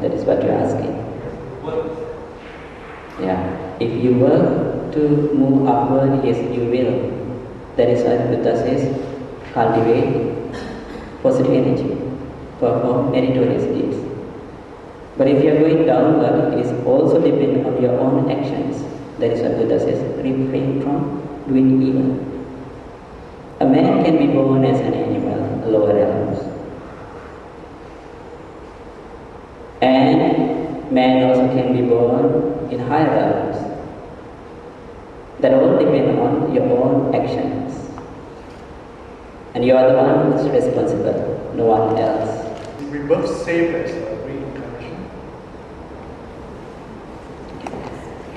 That is what you are asking. Yeah. If you work to move upward, yes, you will. That is why Buddha says, cultivate positive energy, perform meritorious deeds. But if you are going downward, it is also dependent on your own actions. That is why Buddha says, refrain from doing evil. A man can be born as an animal, lower realms. And man also can be born in higher realms. That all depend on your own actions. And you are the one who is responsible, no one else. Is rebirth same as reincarnation?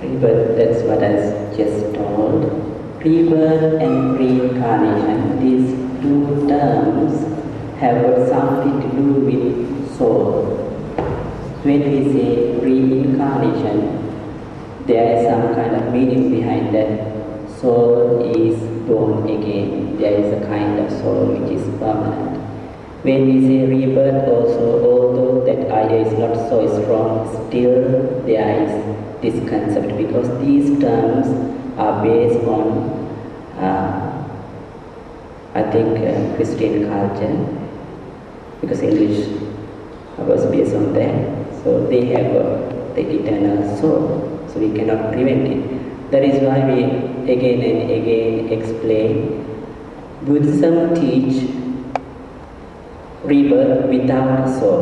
Rebirth, that's what I just told. Rebirth and reincarnation, these two terms have got something to do with soul. When we say reincarnation, there is some kind of meaning behind that. Soul is born again. There is a kind of soul which is permanent. When we say rebirth also, although that idea is not so strong, still there is this concept, because these terms are based on, I think, Christian culture, because English was based on that. So they have the eternal soul, so we cannot prevent it. That is why we again and again explain Buddhism teach rebirth without soul.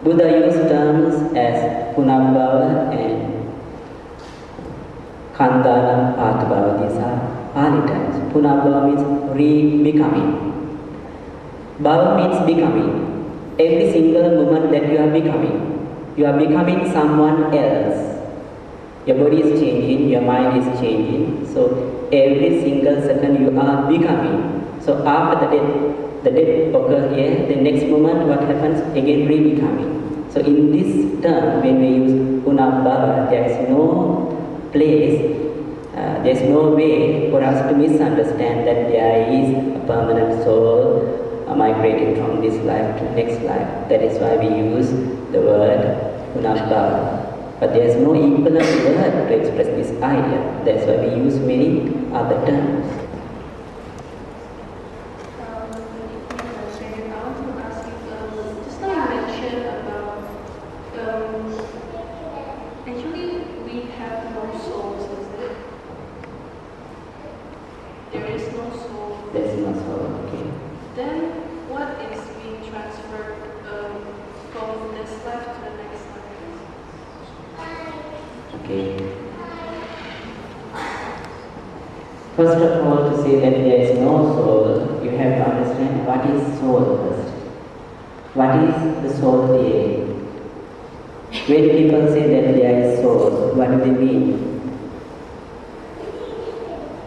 Buddha used terms as Punabbhava and Khandana Pattabhava. These are Pali terms. Punabbhava means re-becoming. Bhava means becoming. Every single moment that you are becoming someone else. Your body is changing, your mind is changing. So every single second you are becoming. So after the death occurs here, the next moment what happens? Again re-becoming. So in this term, when we use Punabbhava, there is no place, there is no way for us to misunderstand that there is a permanent soul migrating from this life to next life. That is why we use the word Punabbhava. But there is no equivalent word to express this idea. That's why we use many other terms. First of all, to say that there is no soul, you have to understand what is soul first. What is the soul theory? When people say that there is soul, what do they mean?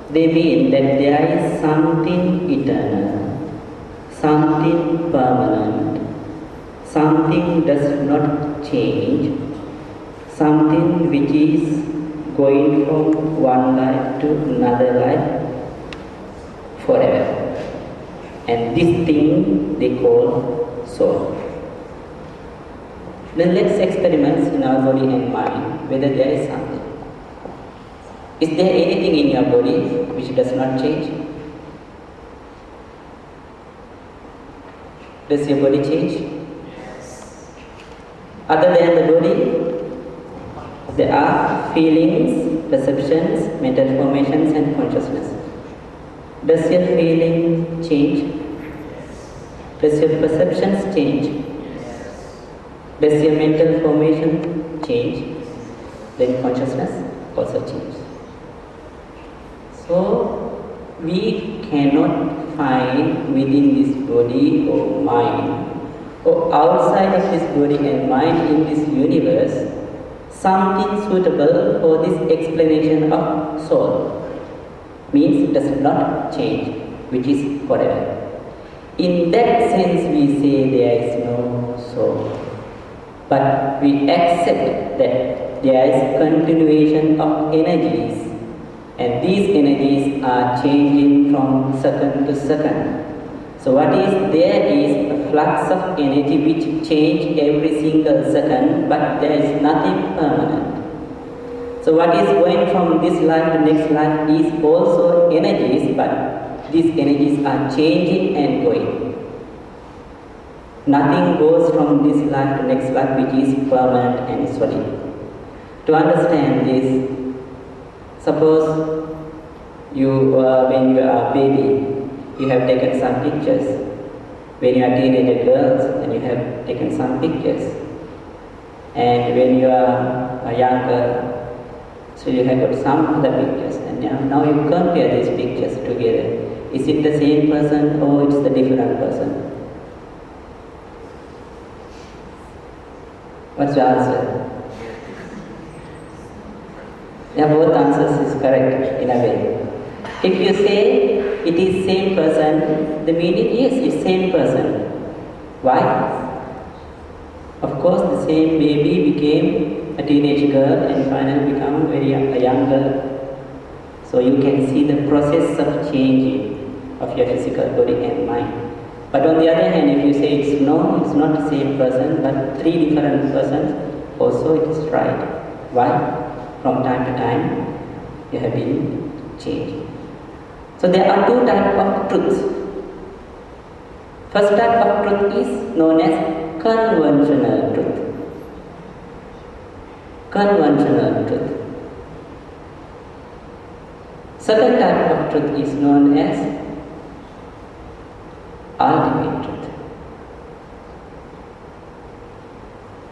They mean that there is something eternal, something permanent, something does not change, something which is going from one life to another life forever. And this thing they call soul. Then let's experiment in our body and mind whether there is something. Is there anything in your body which does not change? Does your body change? Other than the body, there are feelings, perceptions, mental formations and consciousness. Does your feeling change? Does your perceptions change? Does your mental formation change? Then consciousness also changes. So we cannot find within this body or mind or outside of this body and mind in this universe something suitable for this explanation of soul. Means it does not change, which is forever. In that sense we say there is no soul. But we accept that there is continuation of energies, and these energies are changing from second to second. So what is there is a flux of energy which change every single second, but there is nothing permanent. So what is going from this life to next life is also energies, but these energies are changing and going. Nothing goes from this life to next life which is permanent and solid. To understand this, suppose when you are a baby, you have taken some pictures. When you are teenager girls, then you have taken some pictures. And when you are a younger, so you have got some other pictures. And now you compare these pictures together. Is it the same person or it's the different person? What's your answer? Yeah, both answers is correct in a way. If you say it is same person, the meaning yes, it's same person. Why? Of course, the same baby became a teenage girl and finally become a young girl. So you can see the process of changing of your physical body and mind. But on the other hand, if you say it's not the same person, but three different persons, also it is right. Why? From time to time, you have been changed. So there are two types of truths. First type of truth is known as conventional truth. Conventional truth. Second type of truth is known as ultimate truth.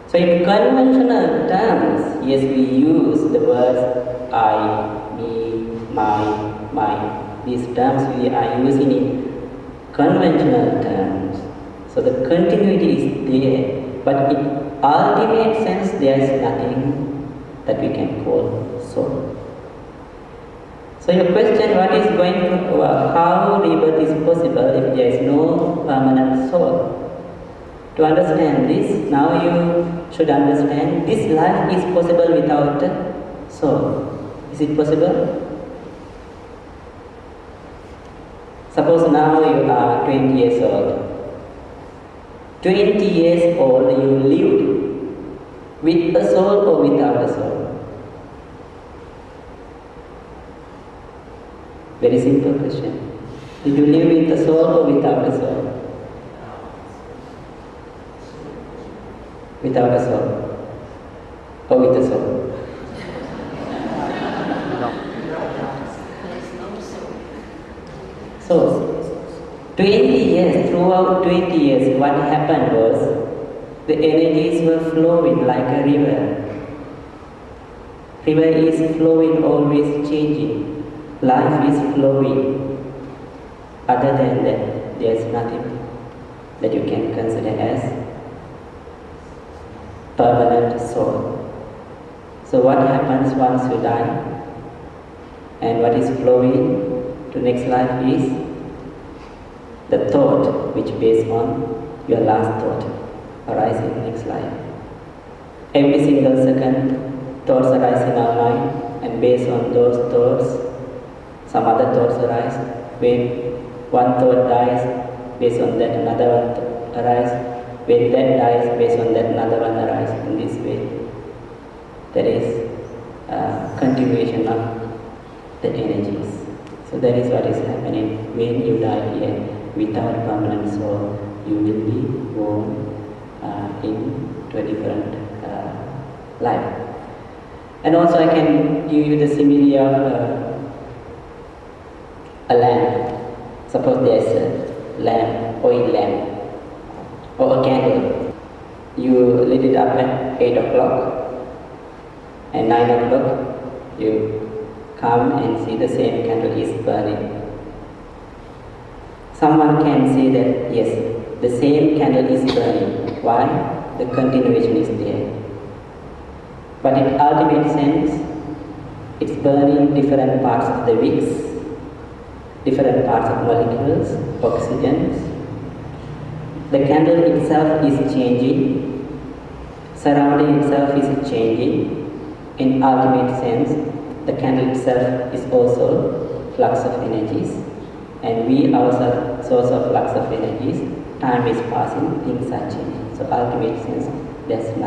So in conventional terms, yes, we use the words I, me, my. These terms we are using in conventional terms. So the continuity is there, but in ultimate sense, there is nothing that we can call soul. So your question, what is going to, how rebirth is possible if there is no permanent soul? To understand this, now you should understand this life is possible without soul. Is it possible? Suppose now you are 20 years old. 20 years old you lived with a soul or without a soul? Very simple question. Did you live with a soul or without a soul? Without a soul. Or with a soul? So, 20 years, throughout 20 years, what happened was the energies were flowing like a river. River is flowing, always changing. Life is flowing. Other than that, there is nothing that you can consider as permanent soul. So what happens once you die? And what is flowing to next life is the thought which based on your last thought arise in next life. Every single second thoughts arise in our mind, and based on those thoughts some other thoughts arise. When one thought dies, based on that another one arise. When that dies, based on that another one arise. In this way there is a continuation of the energies. So that is what is happening when you die here. Without permanent soul, you will be born into a different life. And also I can give you the simile of a lamp. Suppose there is a lamp, oil lamp, or a candle. You lit it up at 8 o'clock, and 9 o'clock you come and see the same candle is burning. Someone can say that yes, the same candle is burning. Why? The continuation is there. But in ultimate sense, it's burning different parts of the wicks, different parts of molecules, oxygens. The candle itself is changing, surrounding itself is changing. In ultimate sense, the candle itself is also flux of energies, and we ourselves source of flux of energies. time is passing, things are changing. So ultimate sense, there's nothing.